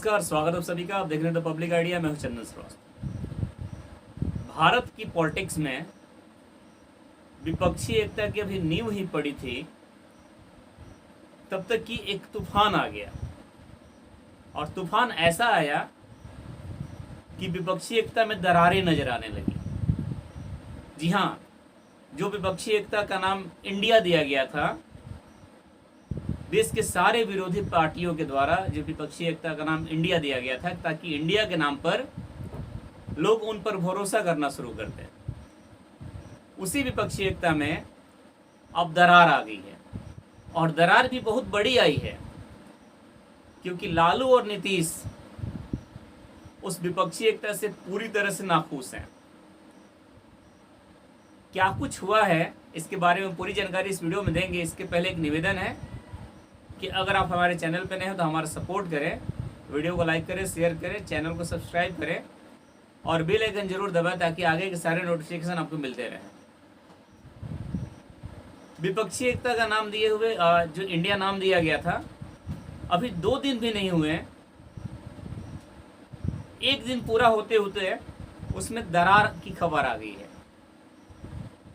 नमस्कार, स्वागत है आप सभी का। आप देख रहे हैं द पब्लिक आइडिया। मैं हूं चंदन श्रीवास्तव। भारत की पॉलिटिक्स में विपक्षी एकता की अभी नींव ही पड़ी थी, तब तक कि एक तूफान आ गया। और तूफान ऐसा आया कि विपक्षी एकता में दरारें नजर आने लगी। जी हाँ, जो विपक्षी एकता का नाम इंडिया दिया गया था, देश के सारे विरोधी पार्टियों के द्वारा जो विपक्षी एकता का नाम इंडिया दिया गया था, ताकि इंडिया के नाम पर लोग उन पर भरोसा करना शुरू कर दें। उसी विपक्षी एकता में अब दरार आ गई है, और दरार भी बहुत बड़ी आई है, क्योंकि लालू और नीतीश उस विपक्षी एकता से पूरी तरह से नाखुश हैं। क्या कुछ हुआ है, इसके बारे में पूरी जानकारी इस वीडियो में देंगे। इसके पहले एक निवेदन है कि अगर आप हमारे चैनल पर नए हो तो हमारा सपोर्ट करें, वीडियो को लाइक करें, शेयर करें, चैनल को सब्सक्राइब करें और बेल आइकन जरूर दबाएं, ताकि आगे के सारे नोटिफिकेशन आपको मिलते रहें। विपक्षी एकता का नाम दिए हुए जो इंडिया नाम दिया गया था, अभी 2 दिन भी नहीं हुए, एक दिन पूरा होते होते उसमें दरार की खबर आ गई है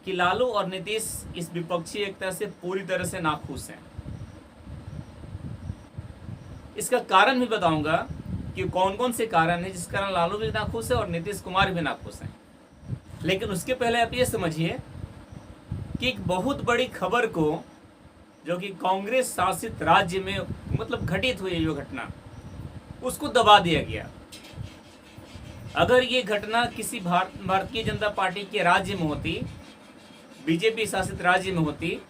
कि लालू और नीतीश इस विपक्षी एकता से पूरी तरह से नाखुश हैं। इसका कारण भी बताऊंगा कि कौन कौन से कारण है जिस कारण लालू भी नाखुश है और नीतीश कुमार भी नाखुश हैं। लेकिन उसके पहले आप ये समझिए कि एक बहुत बड़ी खबर को, जो कि कांग्रेस शासित राज्य में मतलब घटित हुई जो घटना, उसको दबा दिया गया। अगर ये घटना किसी भारतीय जनता पार्टी के राज्य में होती, बीजेपी शासित राज्य में होती,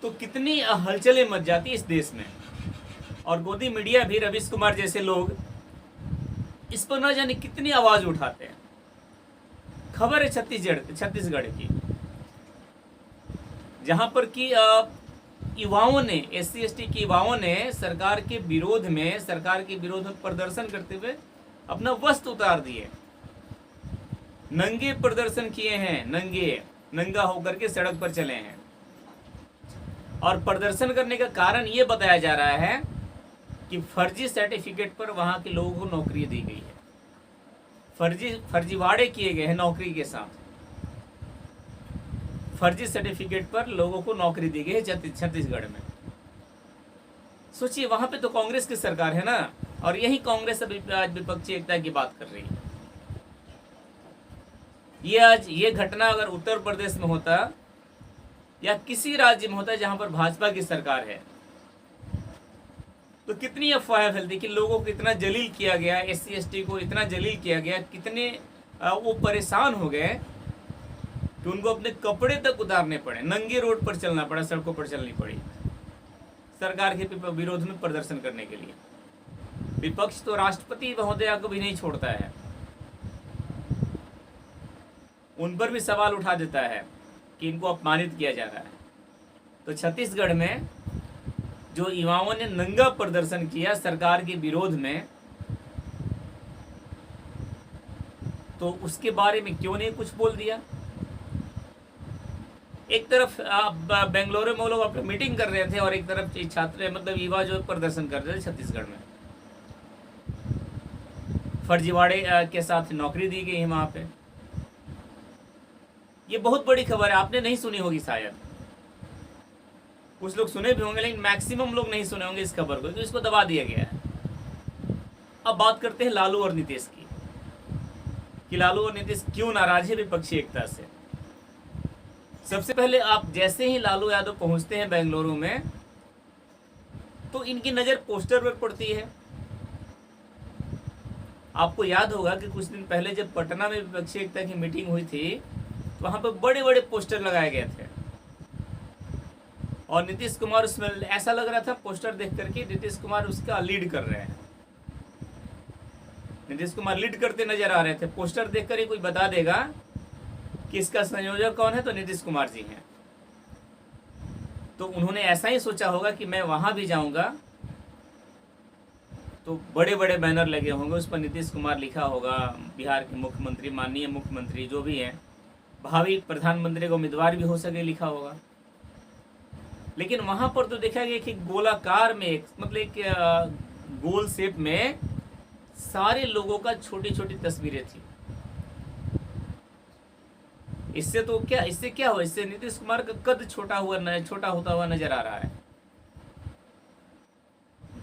तो कितनी हलचलें मच जाती इस देश में। और गोदी मीडिया भी, रवीश कुमार जैसे लोग इस पर न जाने कितनी आवाज उठाते हैं। खबर है छत्तीसगढ़ की, जहां पर कि युवाओं ने, SC/ST के युवाओं ने सरकार के विरोध में प्रदर्शन करते हुए अपना वस्त्र उतार दिए, नंगे प्रदर्शन किए हैं, नंगा होकर के सड़क पर चले हैं। और प्रदर्शन करने का कारण ये बताया जा रहा है कि फर्जी सर्टिफिकेट पर वहां के लोगों को नौकरी दी गई है, फर्जीवाड़े किए गए हैं नौकरी के साथ। फर्जी सर्टिफिकेट पर लोगों को नौकरी दी गई है छत्तीसगढ़ में। सोचिए, वहां पे तो कांग्रेस की सरकार है ना, और यही कांग्रेस अभी आज विपक्षी एकता की बात कर रही है। ये घटना अगर उत्तर प्रदेश में होता या किसी राज्य में होता जहां पर भाजपा की सरकार है, तो कितनी अफवाहें फैलती कि लोगों को इतना जलील किया गया, SC/ST को इतना जलील किया गया, कितने वो परेशान हो गए कि उनको अपने कपड़े तक उतारने पड़े, नंगे रोड पर चलना पड़ा, सड़कों पर चलनी पड़ी सरकार के विरोध में प्रदर्शन करने के लिए। विपक्ष तो राष्ट्रपति महोदया को भी नहीं छोड़ता है, उन पर भी सवाल उठा देता है कि इनको अपमानित किया जा रहा है। तो छत्तीसगढ़ में जो युवाओं ने नंगा प्रदर्शन किया सरकार के विरोध में, तो उसके बारे में क्यों नहीं कुछ बोल दिया। एक तरफ बेंगलुरु में वो लोग अपनी मीटिंग कर रहे थे, और एक तरफ छात्र मतलब युवा जो प्रदर्शन कर रहे थे छत्तीसगढ़ में। फर्जीवाड़े के साथ नौकरी दी गई है वहां पे। ये बहुत बड़ी खबर है, आपने नहीं सुनी होगी शायद, कुछ लोग सुने भी होंगे, लेकिन मैक्सिमम लोग नहीं सुने होंगे इस खबर को, क्योंकि इसको दबा दिया गया है। अब बात करते हैं लालू और नीतीश की, कि लालू और नीतीश क्यों नाराज है विपक्षी एकता से। सबसे पहले आप जैसे ही लालू यादव पहुंचते हैं बेंगलुरु में, तो इनकी नजर पोस्टर पर पड़ती है। आपको याद होगा कि कुछ दिन पहले जब पटना में विपक्षी एकता की मीटिंग हुई थी, तो वहां पर बड़े बड़े पोस्टर लगाए गए थे, और नीतीश कुमार उसमें, ऐसा लग रहा था पोस्टर देख करके नीतीश कुमार उसका लीड कर रहे हैं। नीतीश कुमार लीड करते नजर आ रहे थे। पोस्टर देखकर ही कोई बता देगा कि इसका संयोजक कौन है, तो नीतीश कुमार जी हैं। तो उन्होंने ऐसा ही सोचा होगा कि मैं वहां भी जाऊंगा तो बड़े बड़े बैनर लगे होंगे, उस पर नीतीश कुमार लिखा होगा, बिहार के मुख्यमंत्री, माननीय मुख्यमंत्री जो भी हैं, भावी प्रधानमंत्री का उम्मीदवार भी हो सके, लिखा होगा। लेकिन वहां पर तो देखा गया कि गोलाकार में मतलब एक गोल शेप में सारे लोगों का छोटी छोटी तस्वीरें थी। इससे क्या हुआ, इससे नीतीश कुमार का कद छोटा होता हुआ नजर आ रहा है।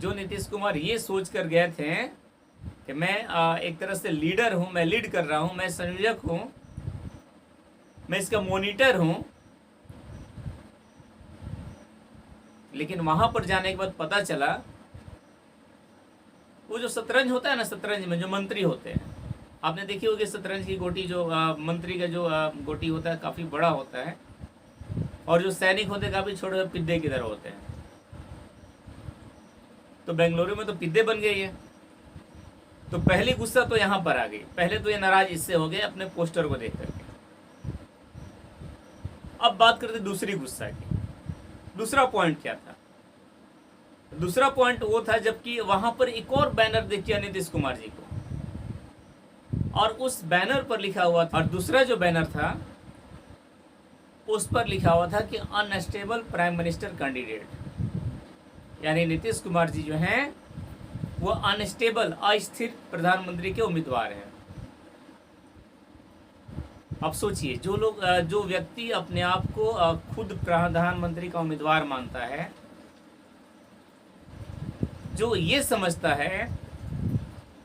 जो नीतीश कुमार ये सोच कर गए थे कि मैं एक तरह से लीडर हूं, मैं लीड कर रहा हूं, मैं संयोजक हूं, मैं इसका मॉनिटर हूं, लेकिन वहां पर जाने के बाद पता चला वो जो शतरंज होता है ना, शतरंज में जो मंत्री होते हैं, आपने देखी होगी शतरंज की गोटी, जो मंत्री का जो गोटी होता है काफी बड़ा होता है, और जो सैनिक होते हैं काफी छोटे पिद्दे की तरह होते हैं। तो बेंगलुरु में तो पिद्दे बन गई है। तो पहली गुस्सा तो यहां पर आ गई। पहले तो ये नाराज इससे हो गए अपने पोस्टर को देख करके। अब बात करते दूसरी गुस्सा की। दूसरा पॉइंट क्या था? दूसरा पॉइंट वो था जबकि वहां पर एक और बैनर देखिए नीतीश कुमार जी को, और उस बैनर पर लिखा हुआ था, और दूसरा जो बैनर था उस पर लिखा हुआ था कि अनस्टेबल प्राइम मिनिस्टर कैंडिडेट, यानी नीतीश कुमार जी जो हैं वो अनस्टेबल, अस्थिर प्रधानमंत्री के उम्मीदवार हैं। अब सोचिए, जो व्यक्ति अपने आप को खुद प्रधानमंत्री का उम्मीदवार मानता है, जो ये समझता है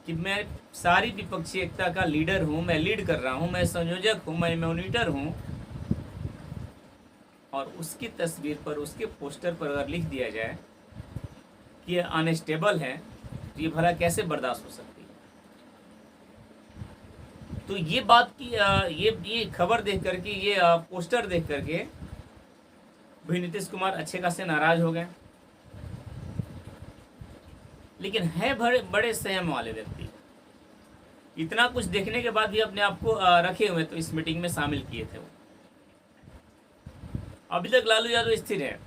कि मैं सारी विपक्षी एकता का लीडर हूं, मैं लीड कर रहा हूं, मैं संयोजक हूं, मैं मॉनिटर हूं, और उसकी तस्वीर पर, उसके पोस्टर पर अगर लिख दिया जाए कि ये अनस्टेबल है, तो ये भला कैसे बर्दाश्त हो सकती है? तो ये बात की ये खबर देख करके, ये पोस्टर देख करके भी नीतीश कुमार अच्छे खासे नाराज हो गए। लेकिन है बड़े संयम वाले व्यक्ति, इतना कुछ देखने के बाद भी अपने आप को रखे हुए, तो इस मीटिंग में शामिल किए थे वो। अभी तक लालू यादव स्थिर है,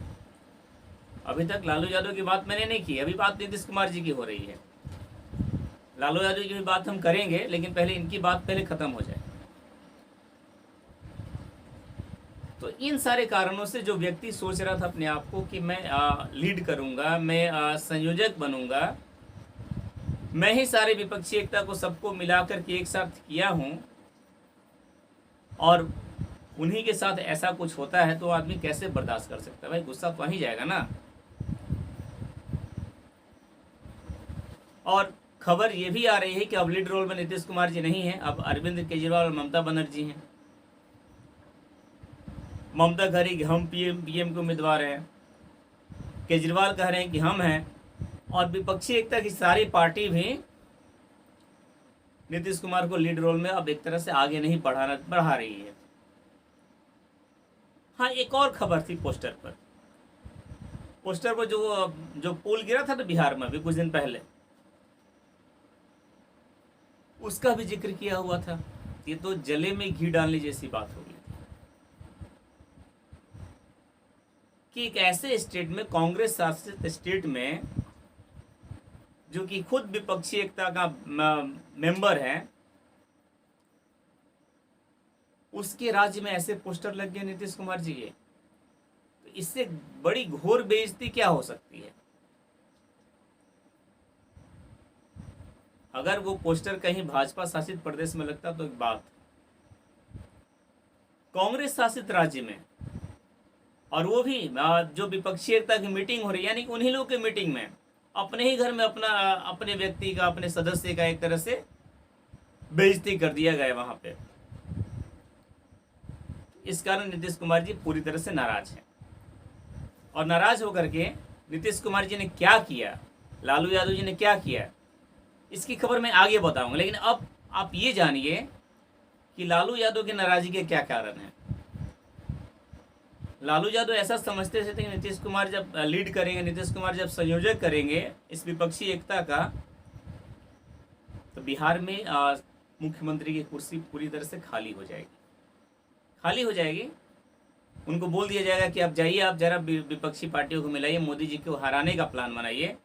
अभी तक लालू यादव की बात मैंने नहीं की, अभी बात नीतीश कुमार जी की हो रही है। लालू यादव की भी बात हम करेंगे, लेकिन पहले इनकी बात पहले खत्म हो जाए। तो इन सारे कारणों से जो व्यक्ति सोच रहा था अपने आप को कि मैं लीड करूंगा, मैं संयोजक बनूंगा, मैं ही सारे विपक्षी एकता को सबको मिलाकर के एक साथ किया हूं, और उन्हीं के साथ ऐसा कुछ होता है, तो आदमी कैसे बर्दाश्त कर सकता है? भाई गुस्सा तो वहीं जाएगा ना। और खबर ये भी आ रही है कि अब लीड रोल में नीतीश कुमार जी नहीं है, अब अरविंद केजरीवाल और ममता बनर्जी हैं। ममता कह रही कि हम पीएम के उम्मीदवार हैं, केजरीवाल कह रहे हैं कि हम हैं, और विपक्षी एकता की सारी पार्टी भी नीतीश कुमार को लीड रोल में अब एक तरह से आगे नहीं बढ़ा रही है। हाँ, एक और खबर थी पोस्टर पर जो पुल गिरा था ना बिहार में अभी कुछ दिन पहले, उसका भी जिक्र किया हुआ था। ये तो जले में घी डालने जैसी बात हो गई कि एक ऐसे स्टेट में, कांग्रेस शासित स्टेट में, जो कि खुद विपक्षी एकता का मेंबर है, उसके राज्य में ऐसे पोस्टर लग गए नीतीश कुमार जी के। तो इससे बड़ी घोर बेइज्जती क्या हो सकती है? अगर वो पोस्टर कहीं भाजपा शासित प्रदेश में लगता तो एक बात, कांग्रेस शासित राज्य में, और वो भी जो विपक्षी एकता की मीटिंग हो रही है, यानी कि उन्हीं लोगों की मीटिंग में अपने ही घर में अपने व्यक्ति का, अपने सदस्य का एक तरह से बेइज्जती कर दिया गया वहां पे। इस कारण नीतीश कुमार जी पूरी तरह से नाराज हैं, और नाराज होकर के नीतीश कुमार जी ने क्या किया, लालू यादव जी ने क्या किया, इसकी खबर मैं आगे बताऊंगा। लेकिन अब आप ये जानिए कि लालू यादव की नाराजगी के क्या कारण है। लालू यादव ऐसा समझते थे कि नीतीश कुमार जब लीड करेंगे, नीतीश कुमार जब संयोजक करेंगे इस विपक्षी एकता का, तो बिहार में मुख्यमंत्री की कुर्सी पूरी तरह से खाली हो जाएगी। उनको बोल दिया जाएगा कि आप जाइए, आप जरा विपक्षी पार्टियों को मिलाइए, मोदी जी को हराने का प्लान बनाइए।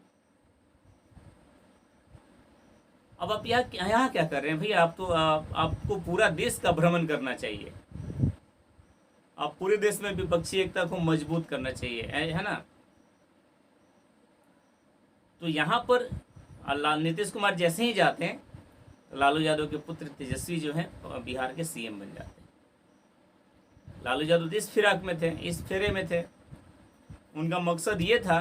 अब आप यहाँ क्या कर रहे हैं भैया? आप तो आपको पूरा देश का भ्रमण करना चाहिए, आप पूरे देश में विपक्षी एकता को मजबूत करना चाहिए, है ना? तो यहाँ पर नीतीश कुमार जैसे ही जाते हैं तो लालू यादव के पुत्र तेजस्वी जो हैं बिहार के सीएम बन जाते हैं। लालू यादव इस फिराक में थे, इस फेरे में थे। उनका मकसद ये था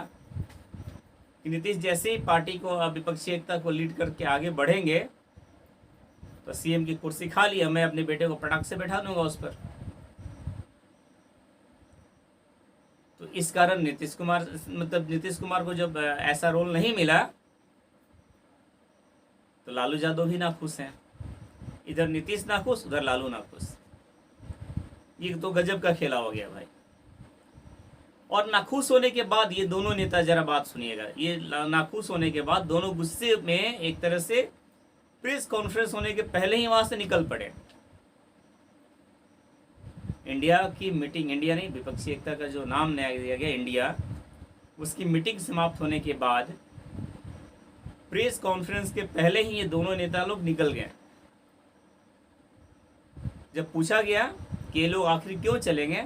कि नीतीश जैसे ही पार्टी को विपक्षी एकता को लीड करके आगे बढ़ेंगे तो सीएम की कुर्सी खा लिया, मैं अपने बेटे को पटाख से बैठा दूंगा उस पर। तो इस कारण नीतीश कुमार को जब ऐसा रोल नहीं मिला तो लालू यादव भी नाखुश हैं। इधर नीतीश नाखुश, उधर लालू नाखुश। ये तो गजब का खेला हो गया भाई। और नाखुश होने के बाद ये दोनों नेता, जरा बात सुनिएगा, ये नाखुश होने के बाद दोनों गुस्से में एक तरह से प्रेस कॉन्फ्रेंस होने के पहले ही वहां से निकल पड़े। इंडिया की मीटिंग, इंडिया नहीं, विपक्षी एकता का जो नाम नया दिया गया इंडिया, उसकी मीटिंग समाप्त होने के बाद प्रेस कॉन्फ्रेंस के पहले ही ये दोनों नेता लोग निकल गए। जब पूछा गया कि ये लोग आखिर क्यों चलेंगे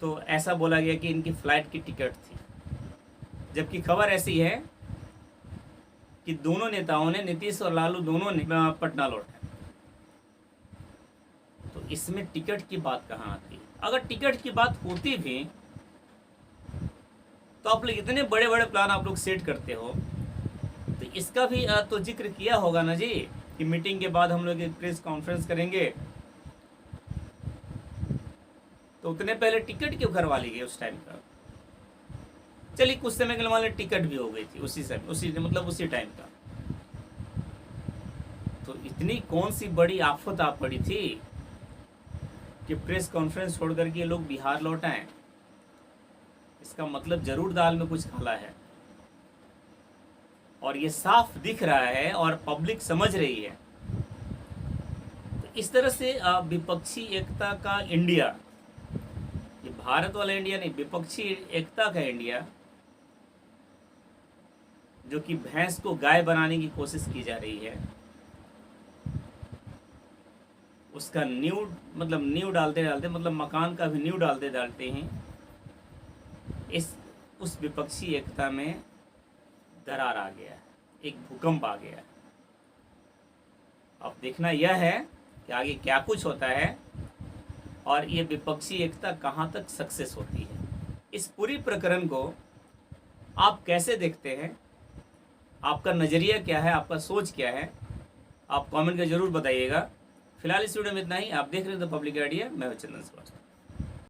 तो ऐसा बोला गया कि इनकी फ्लाइट की टिकट थी, जबकि खबर ऐसी है कि दोनों नेताओं ने, नीतीश और लालू दोनों ने पटना लौटा। तो इसमें टिकट की बात कहाँ आती? अगर टिकट की बात होती भी तो आप लोग इतने बड़े बड़े प्लान आप लोग सेट करते हो तो इसका भी तो जिक्र किया होगा ना जी कि मीटिंग के बाद हम लोग एक प्रेस कॉन्फ्रेंस करेंगे। तो उतने पहले टिकट क्यों करवा ली गई उस टाइम का? चलिए कुछ समय के लिए मान लो टिकट भी हो गई थी उसी समय, उसी टाइम का। तो इतनी कौन सी बड़ी आफत आ पड़ी थी कि प्रेस कॉन्फ्रेंस छोड़ करके ये लोग बिहार लौट आए? इसका मतलब जरूर दाल में कुछ काला है और ये साफ दिख रहा है और पब्लिक समझ रही है। तो इस तरह से विपक्षी एकता का इंडिया, ये भारत वाला इंडिया नहीं, विपक्षी एकता का इंडिया, जो कि भैंस को गाय बनाने की कोशिश की जा रही है, उसका नींव डालते डालते, मतलब मकान का भी नींव डालते डालते ही उस विपक्षी एकता में दरार आ गया है, एक भूकंप आ गया है। अब देखना यह है कि आगे क्या कुछ होता है और ये विपक्षी एकता कहाँ तक सक्सेस होती है। इस पूरी प्रकरण को आप कैसे देखते हैं? आपका नज़रिया क्या है? आपका सोच क्या है? आप कमेंट में ज़रूर बताइएगा। फिलहाल इस वीडियो में इतना ही। आप देख रहे हैं द पब्लिक आइडिया। मैं हूं चंदन श्रीवास्तव।